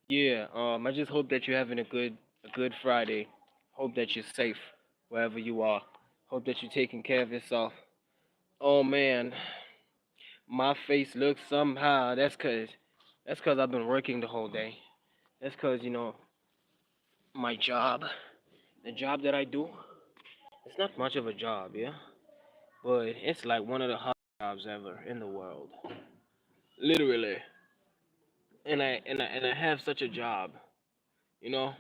Yeah, I just hope that you're having a good Friday. Hope that you're safe wherever you are. Hope that you're taking care of yourself. Oh man, my face looks somehow. That's cause I've been working the whole day. That's cause my job, the job that I do, it's not much of a job, yeah, but it's like one of the hardest jobs ever in the world, literally. And I have such a job, you know,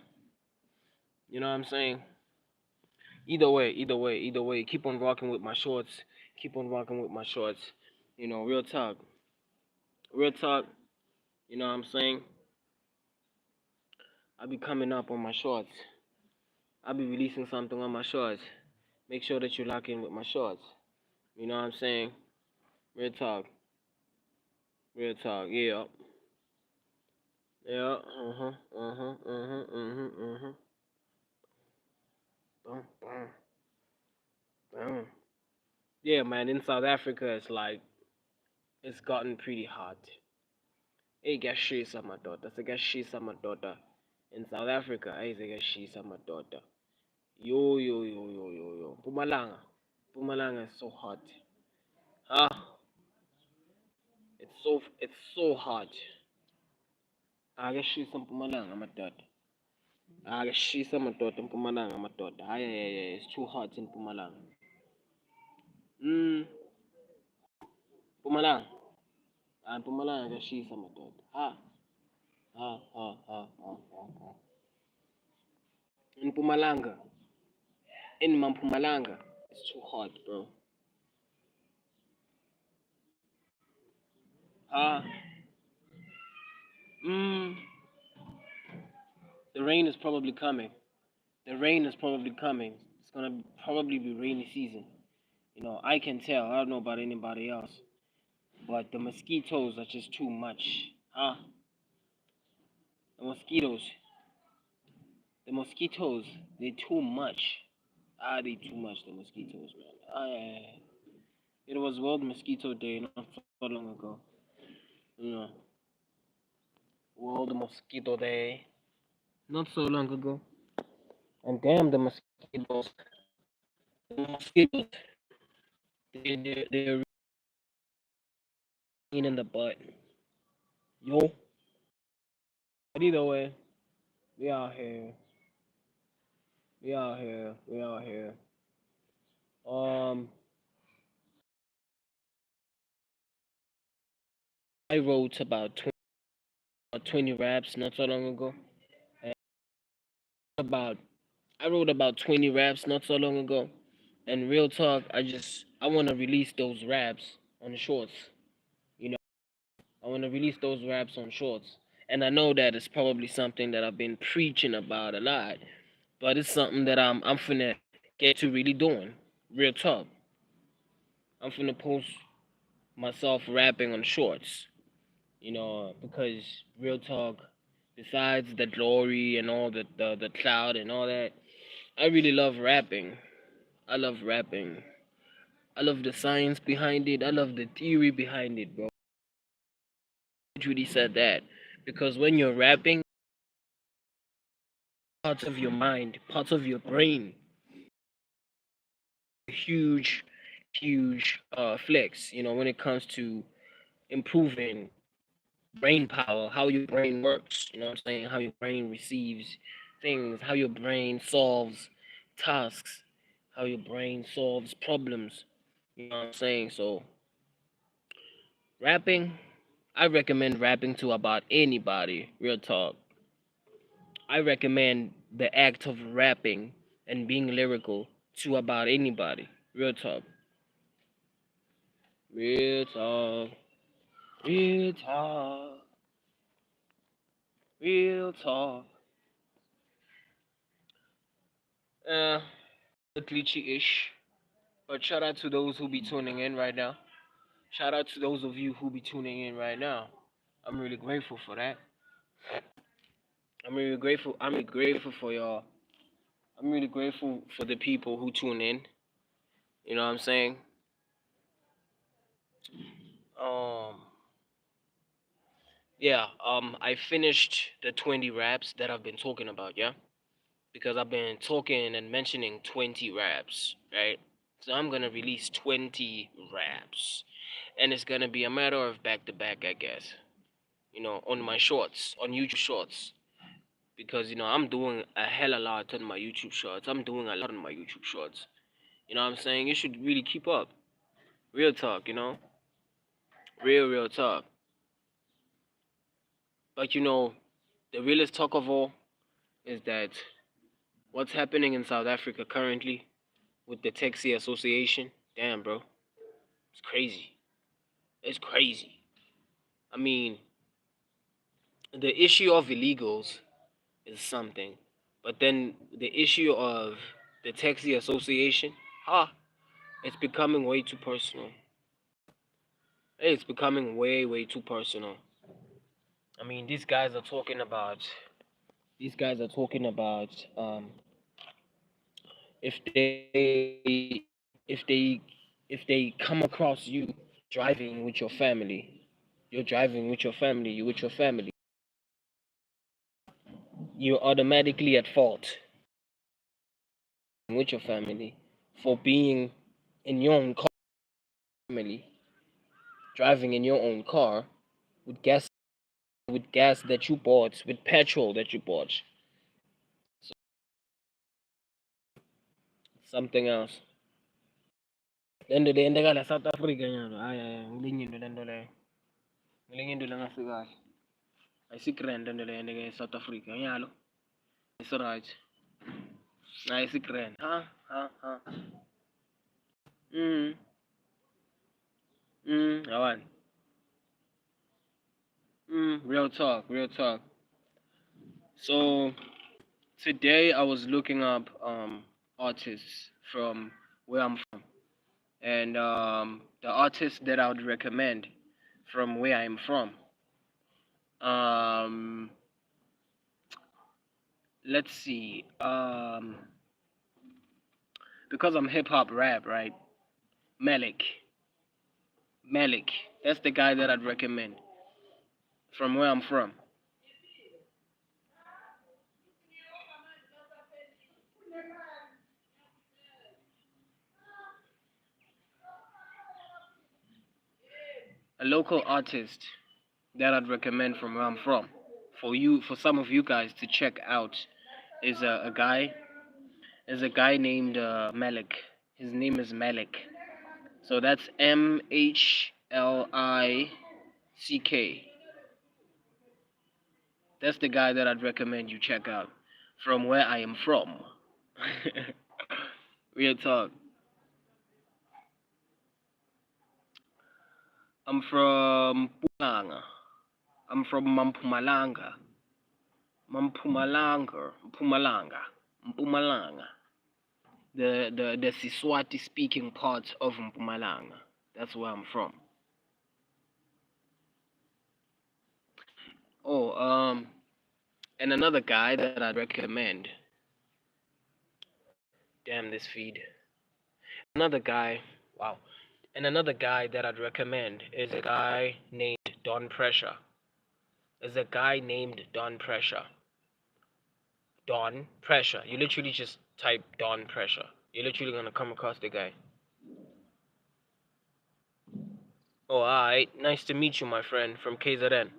you know what I'm saying. Either way, keep on rocking with my shorts. Keep on rocking with my shorts. Real talk. Real talk. You know what I'm saying? I'll be coming up on my shorts. I'll be releasing something on my shorts. Make sure that you lock in with my shorts. You know what I'm saying? Real talk. Real talk. Yeah. Yeah. Uh-huh. Uh-huh. Uh-huh. Uh-huh. Uh-huh. Boom. Boom. Boom. Yeah, man, in South Africa it's gotten pretty hot. Ey'kuyashisa madoda, sekuyashisa madoda. In South Africa, sekuyashisa madoda. Yo, yo, yo, yo, yo, yo. Mpumalanga. Mpumalanga is so hot. Ah, it's so hot. Akashisa Mpumalanga madoda. Akashisa madoda Mpumalanga madoda. It's too hot in Mpumalanga. Mpumalanga. Mpumalanga akashisa madoda. Ha. In Mpumalanga. In Mpumalanga. It's too hot, bro. Ah. Mm, the rain is probably coming. The rain is probably coming. It's gonna probably be rainy season. I can tell. I don't know about anybody else, but the mosquitoes are just too much. The mosquitoes. The mosquitoes. They're too much. They too much. The mosquitoes, man. It was World Mosquito Day not so long ago. You know, World Mosquito Day not so long ago. And damn, the mosquitoes, they're in the butt. Yo. But either way, we out here. We out here. We out here. Um, I wrote about 20 raps not so long ago. And about I wrote about 20 raps not so long ago. And real talk, I want to release those raps on shorts. You know, I want to release those raps on shorts. And I know that it's probably something that I've been preaching about a lot, but it's something that I'm finna get to really doing. Real talk. I'm finna post myself rapping on shorts. Because real talk, besides the glory and all the cloud and all that, I really love rapping. I love rapping. I love the science behind it. I love the theory behind it, bro. Really said that because when you're rapping, parts of your mind, parts of your brain, huge, huge flex. When it comes to improving brain power, how your brain works, you know what I'm saying? How your brain receives things, how your brain solves tasks, how your brain solves problems. You know what I'm saying? So, rapping, I recommend rapping to about anybody, real talk. I recommend the act of rapping and being lyrical to about anybody, real talk. Real talk, real talk, real talk. Uh, glitchy-ish. But shout out to those who be tuning in right now. Shout out to those of you who be tuning in right now. I'm really grateful for that. I'm really grateful. I'm really grateful for y'all. I'm really grateful for the people who tune in. You know what I'm saying? Um, Yeah, I finished the 20 raps that I've been talking about, yeah? Because I've been talking and mentioning 20 raps, right? So I'm gonna release 20 raps. And it's gonna be a matter of back to back, I guess. On my shorts, on YouTube shorts. Because, I'm doing a hell of a lot on my YouTube shorts. I'm doing a lot on my YouTube shorts. You know what I'm saying? You should really keep up. Real talk, real talk. But the realest talk of all is that what's happening in South Africa currently with the Taxi Association, damn, bro, it's crazy. It's crazy. I mean, the issue of illegals is something, but then the issue of the Taxi Association, it's becoming way too personal. It's becoming way too personal. I mean, these guys are talking about if they come across you driving with your family, you're with your family, you're automatically at fault with your family for being in your own car, family, driving in your own car with gas that you bought, with petrol that you bought. So something else. Lento le yenteka la South Africa nyalo. Ay, ngilinyindo lento le. Ngilinyindo langafikahle. Ayisigrand lento le yenteka e-South Africa nyalo. It's alright. Ayisigrand. Ha. Mm. Awan. Real talk, real talk. So today I was looking up artists from where I'm from, and the artists that I would recommend from where I'm from. Um, let's see. Because I'm hip hop rap, right? Malik, Malik. That's the guy that I'd recommend from where I'm from. A local artist that I'd recommend from where I'm from for some of you guys to check out is a guy named Malik. His name is Malik. So that's Mhlick. That's the guy that I'd recommend you check out from where I am from. Real talk. I'm from Pulanga. I'm from Mampumalanga. Mpumalanga. The Siswati speaking part of Mpumalanga. That's where I'm from. Oh, and another guy that I'd recommend. Damn this feed. Another guy. Wow. And another guy that I'd recommend is a guy named Don Pressure. Is a guy named Don Pressure. Don Pressure. You literally just type Don Pressure. You're literally gonna come across the guy. Oh, alright. Nice to meet you, my friend from KZN.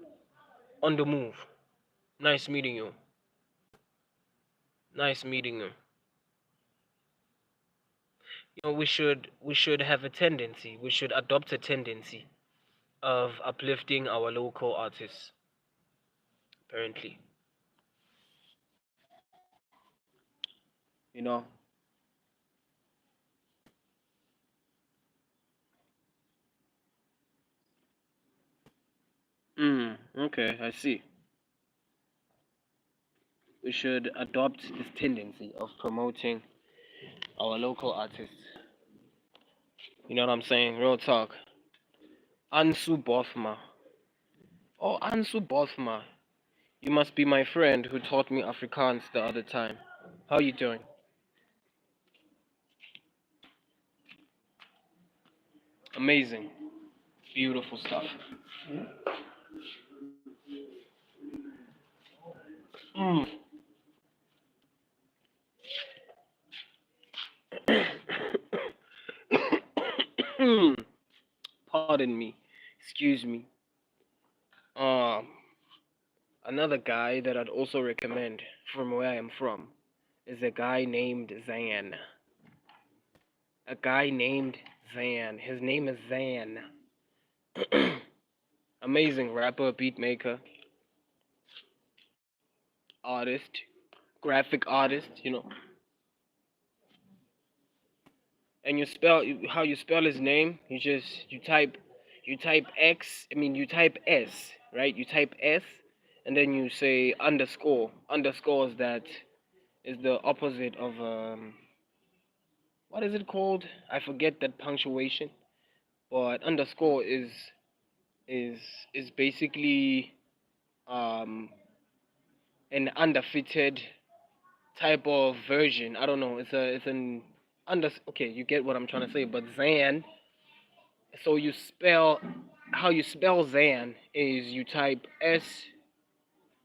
On the move. Nice meeting you. Nice meeting you. We should have a tendency. We should adopt a tendency of uplifting our local artists. Apparently, you know. Okay, I see. We should adopt this tendency of promoting our local artists. You know what I'm saying? Real talk. Ansu Bothma. Oh, Ansu Bothma. You must be my friend who taught me Afrikaans the other time. How you doing? Amazing. Beautiful stuff. Pardon me. Excuse me. Um, Another guy that I'd also recommend from where I am from is a guy named Zan. A guy named Zan. His name is Zan. Amazing rapper, beat maker, artist, graphic artist, and how you spell his name. You type X. I mean you type S, right? You type S, and then you say underscore. Underscore is the opposite of what is it called? I forget that punctuation, but underscore is is basically um an underfitted type of version. I don't know. It's an under. Okay, you get what I'm trying to say. But Zan, so how you spell Zan is you type S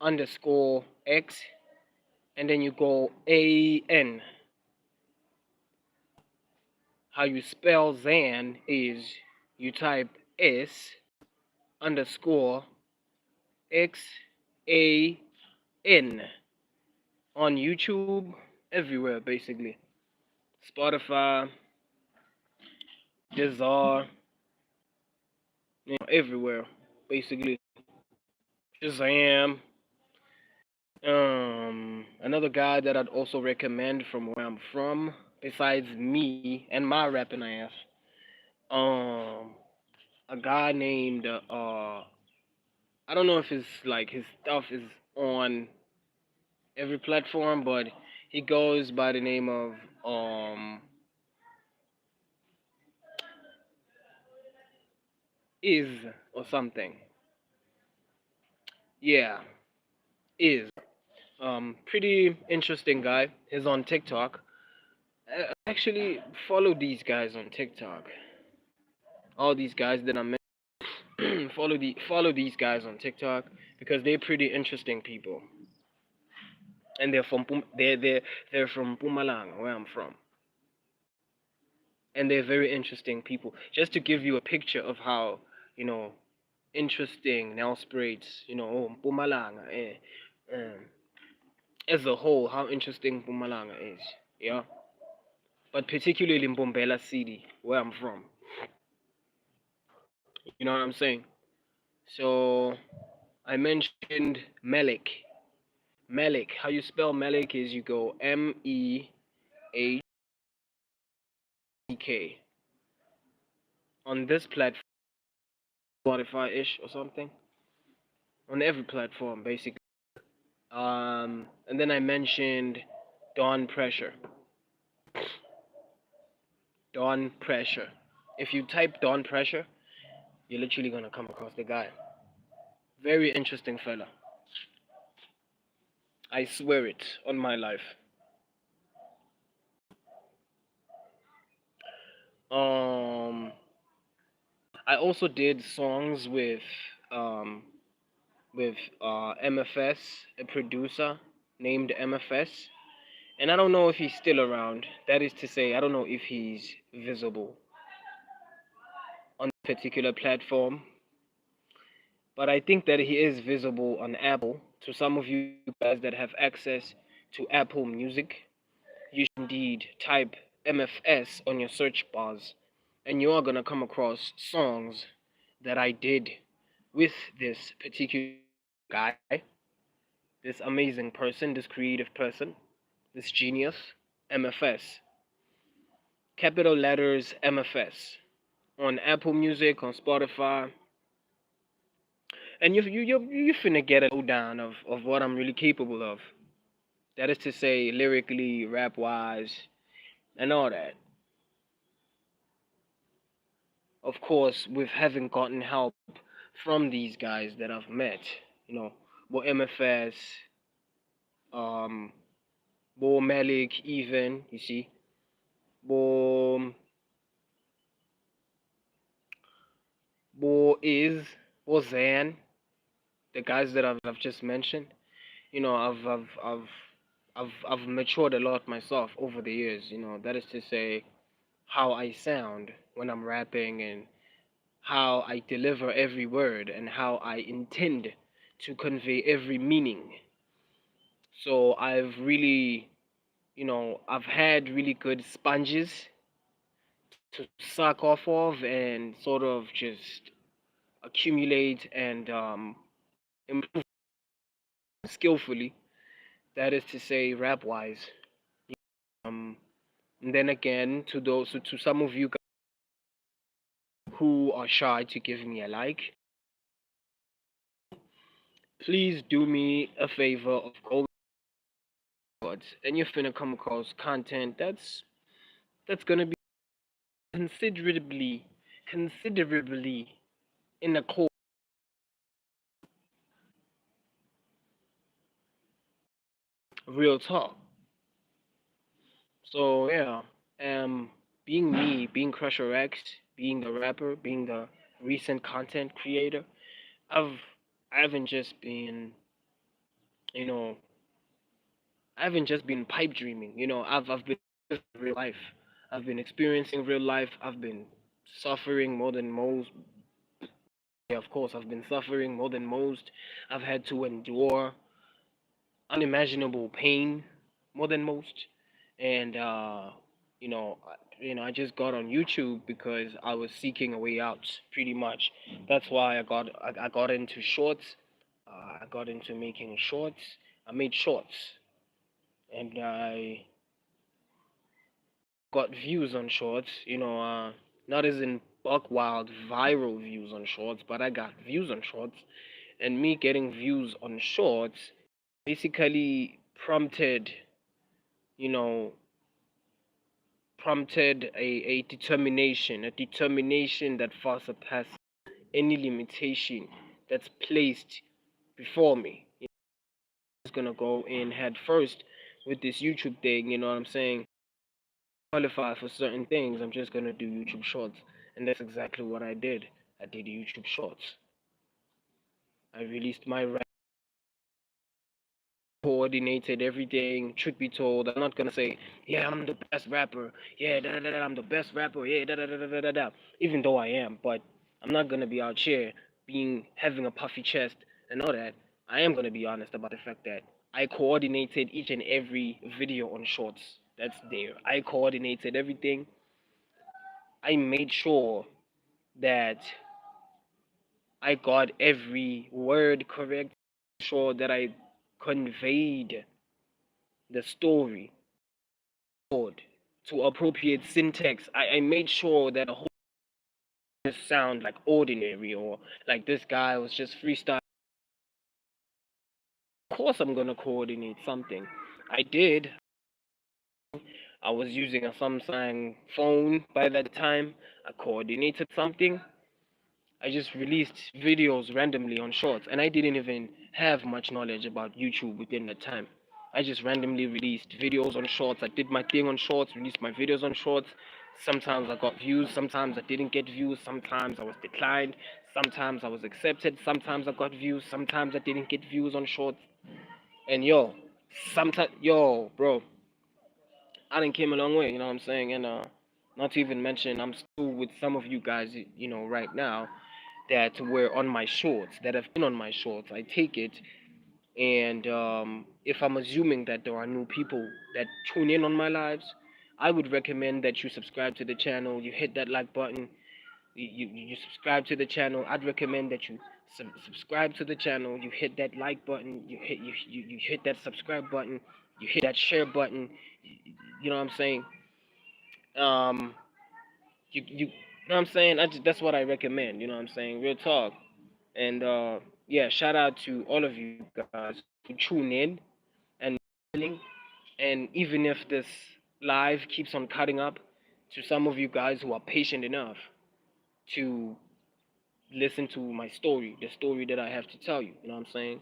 underscore X and then you go AN. How you spell Zan is you type S underscore XAN on YouTube, everywhere basically. Spotify, Deezer, everywhere basically. Shazam. Another guy that I'd also recommend from where I'm from, besides me and my rapping ass, um, a guy named I don't know if his stuff is on every platform, but he goes by the name of is or something. Yeah, is pretty interesting guy. He's on TikTok. Actually, follow these guys on TikTok. All these guys that I'm follow these guys on TikTok because they're pretty interesting people, and they're from Pumalanga, where I'm from, and they're very interesting people. Just to give you a picture of how you know interesting Nelspruits, Pumalanga, as a whole, how interesting Pumalanga is, yeah. But particularly in Bombela City, where I'm from, you know what I'm saying. So I mentioned Melik. Melik, how you spell Melik is you go MEAK on this platform, Spotify-ish or something, on every platform basically. And then I mentioned Dawn Pressure. Dawn Pressure. If you type Dawn Pressure, you're literally gonna come across the guy. Very interesting fella. I swear it on my life. Um, I also did songs um MFS, a producer named MFS. And I don't know if he's still around. That is to say, I don't know if he's visible on a particular platform, but I think that he is visible on Apple. To some of you guys that have access to Apple Music, you should indeed type MFS on your search bars, and you are gonna come across songs that I did with this particular guy, this amazing person, this creative person, this genius, MFS. Capital letters MFS on Apple Music, on Spotify, and you finna get a lowdown of what I'm really capable of. That is to say, lyrically, rap wise, and all that. Of course, with having gotten help from these guys that I've met, you know, Bo MFS, um, Bo Malik, even you see, Bo Bo is Bo Zan, the guys that I've just mentioned. I've matured a lot myself over the years. That is to say, how I sound when I'm rapping and how I deliver every word and how I intend to convey every meaning. So I've really, I've had really good sponges to suck off of and sort of just accumulate and improve skillfully. That is to say, rap wise. Um, and then again, to some of you guys who are shy to give me a like, please do me a favor of going forward, and you're finna come across content that's gonna be considerably, considerably in the core real talk. So yeah, um, being me, being Krusher Recs, being the rapper, being the recent content creator, I've I haven't just been, you know, I haven't just been pipe dreaming. I've been living real life. I've been experiencing real life. I've been suffering more than most. Yeah, of course, I've been suffering more than most. I've had to endure unimaginable pain more than most, and I just got on YouTube because I was seeking a way out. Pretty much, that's why I got into shorts. I got into making shorts. I made shorts, and I got views on shorts. Not as in buck wild viral views on shorts, but I got views on shorts, and me getting views on shorts basically you know, a determination that far surpasses any limitation that's placed before me. I'm just gonna go in head first with this YouTube thing, you know what I'm saying? Qualify for certain things, I'm just gonna do YouTube shorts. And that's exactly what I did. I did YouTube shorts. I released my coordinated everything. Truth be told, I'm not gonna say, yeah, I'm the best rapper. Yeah, da da da, I'm the best rapper. Yeah, da da da da da da da. Even though I am, but I'm not gonna be out here having a puffy chest and all that. I am gonna be honest about the fact that I coordinated each and every video on shorts that's there. I coordinated everything. I made sure that I got every word correct. Sure that I conveyed the story to appropriate syntax. I made sure that the whole just sound like ordinary or like this guy was just freestyle. Of course, I'm gonna coordinate something. I did. I was using a Samsung phone by that time. I coordinated something. I just released videos randomly on shorts, and I didn't even have much knowledge about YouTube within the time. I just randomly released videos on shorts. I did my thing on shorts, released my videos on shorts. Sometimes I got views, sometimes I didn't get views, sometimes I was declined, sometimes I was accepted, sometimes I got views, sometimes I didn't get views on shorts. And bro, I done came a long way, you know what I'm saying? And not to even mention, I'm still with some of you guys, right now that were on my shorts, that have been on my shorts. I take it, and if I'm assuming that there are new people that tune in on my lives, I would recommend that you subscribe to the channel, you hit that like button, you subscribe to the channel. I'd recommend that you subscribe to the channel, you hit that like button, you hit that subscribe button, you hit that share button. You know what I'm saying? Um, you know what I'm saying? That's what I recommend. You know what I'm saying? Real talk. And yeah, shout out to all of you guys who tune in and listening. And even if this live keeps on cutting up, to some of you guys who are patient enough to listen to my story, the story that I have to tell you. You know what I'm saying?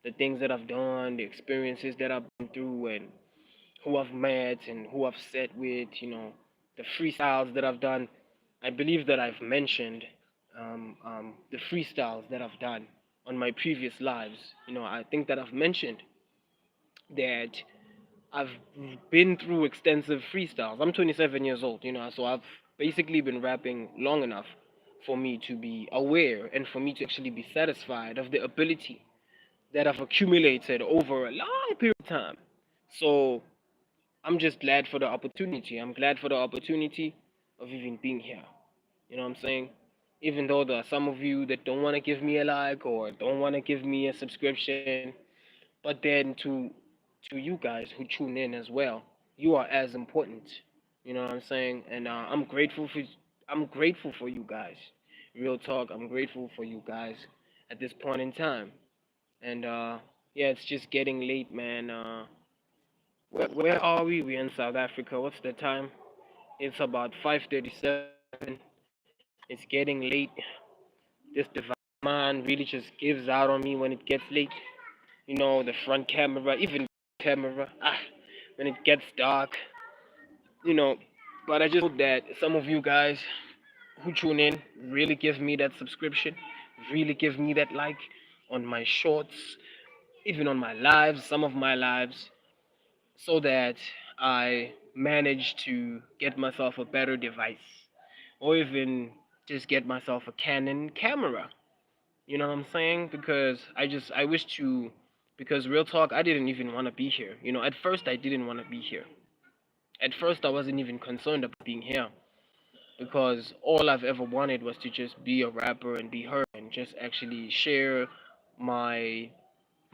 The things that I've done, the experiences that I've been through, and who I've met and who I've sat with. The freestyles that I've done. I believe that I've mentioned the freestyles that I've done on my previous lives. I think that I've mentioned that I've been through extensive freestyles. I'm 27 years old, so I've basically been rapping long enough for me to be aware and for me to actually be satisfied of the ability that I've accumulated over a long period of time. So I'm just glad for the opportunity. I'm glad for the opportunity of even being here. You know what I'm saying? Even though there are some of you that don't want to give me a like or don't want to give me a subscription, but then to you guys who tune in as well, you are as important. You know what I'm saying? And I'm grateful for you guys. Real talk, I'm grateful for you guys at this point in time. And yeah, it's just getting late, man. Where are we? We're in South Africa. What's the time? It's about 5:37. It's getting late. This device, man, really just gives out on me when it gets late. You know, the front camera, even camera. When it gets dark, you know. But I just hope that some of you guys who tune in really give me that subscription, really give me that like on my shorts, even on my lives, some of my lives, so that I manage to get myself a better device or even just get myself a Canon camera. You know what I'm saying? Because I wish to, because real talk, I didn't even want to be here. You know, at first I didn't want to be here. At first I wasn't even concerned about being here because all I've ever wanted was to just be a rapper and be heard and just actually share my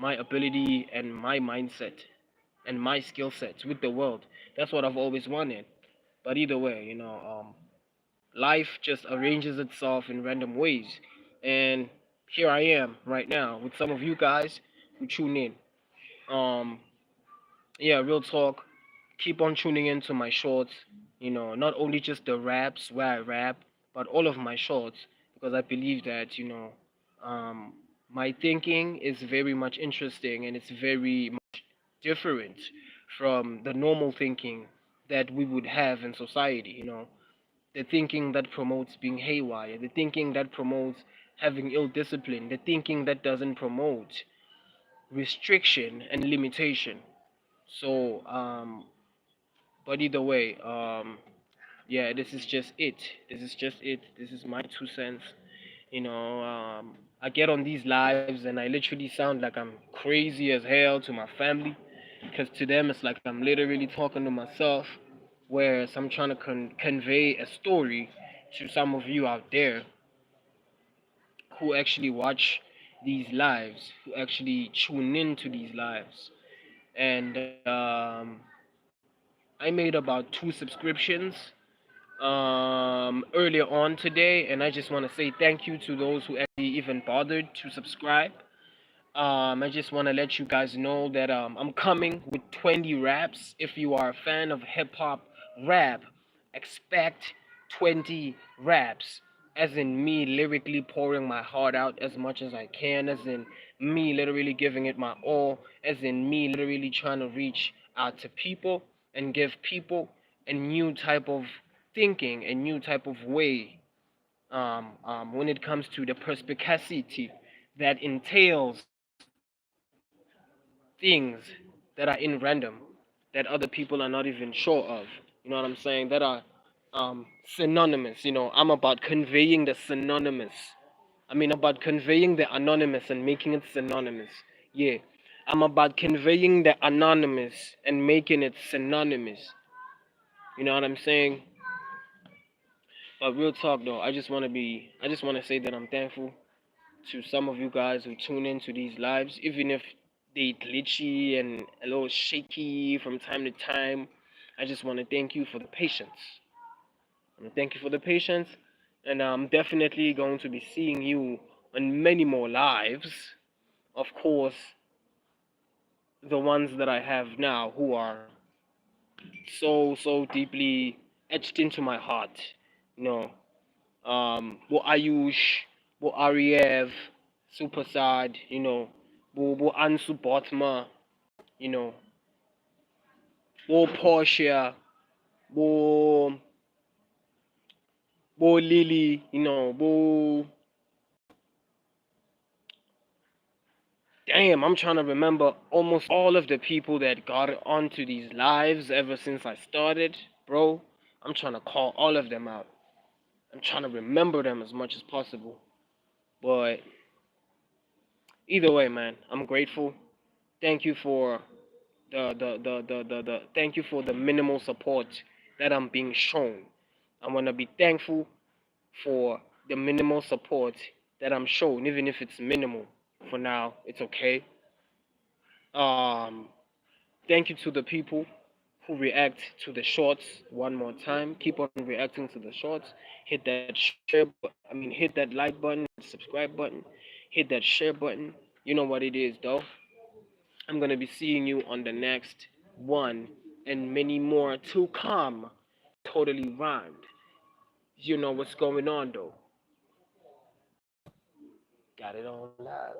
my ability and my mindset and my skill sets with the world. That's what I've always wanted. But either way, life just arranges itself in random ways. And here I am right now with some of you guys who tune in. Um, yeah, real talk. Keep on tuning into my shorts. Not only just the raps where I rap, but all of my shorts because I believe that um, my thinking is very much interesting and it's very much different from the normal thinking that we would have in society. The thinking that promotes being haywire, the thinking that promotes having ill discipline, the thinking that doesn't promote restriction and limitation. So, but either way, yeah, this is just it. This is just it. This is my 2 cents. I get on these lives and I literally sound like I'm crazy as hell to my family, because to them it's like I'm literally talking to myself, whereas I'm trying to convey a story to some of you out there who actually watch these lives, who actually tune into these lives. And I made about 2 subscriptions earlier on today, and I just want to say thank you to those who actually even bothered to subscribe. I just want to let you guys know that I'm coming with 20 raps. If you are a fan of hip hop rap, expect 20 raps. As in me lyrically pouring my heart out as much as I can, as in me literally giving it my all, as in me literally trying to reach out to people and give people a new type of thinking, a new type of way when it comes to the perspicacity that entails things that are in random, that other people are not even sure of. You know what I'm saying? That are synonymous. I'm about conveying the synonymous. I'm about conveying the anonymous and making it synonymous. Yeah. I'm about conveying the anonymous and making it synonymous. You know what I'm saying? But real talk though, I just want to say that I'm thankful to some of you guys who tune into these lives, even if they glitchy and a little shaky from time to time. I just want to thank you for the patience. I want to thank you for the patience, and I'm definitely going to be seeing you on many more lives. Of course, the ones that I have now, who are so deeply etched into my heart. You know, Bo Ayush, Bo Ariev, Super Sad, Bo Ansu Botma, you know, Bo Portia, Bo Bo Lily, Bo. Damn, I'm trying to remember almost all of the people that got onto these lives ever since I started, bro. I'm trying to call all of them out. I'm trying to remember them as much as possible. But either way, man, I'm grateful. Thank you for the thank you for the minimal support that I'm being shown. I want to be thankful for the minimal support that I'm shown, even if it's minimal. For now, it's okay. Um, Thank you to the people who react to the shorts one more time. Keep on reacting to the shorts. Hit that hit that like button, subscribe button, hit that share button. You know what it is, though. I'm gonna be seeing you on the next one and many more to come. Totally rhymed. You know what's going on, though. Got it on live.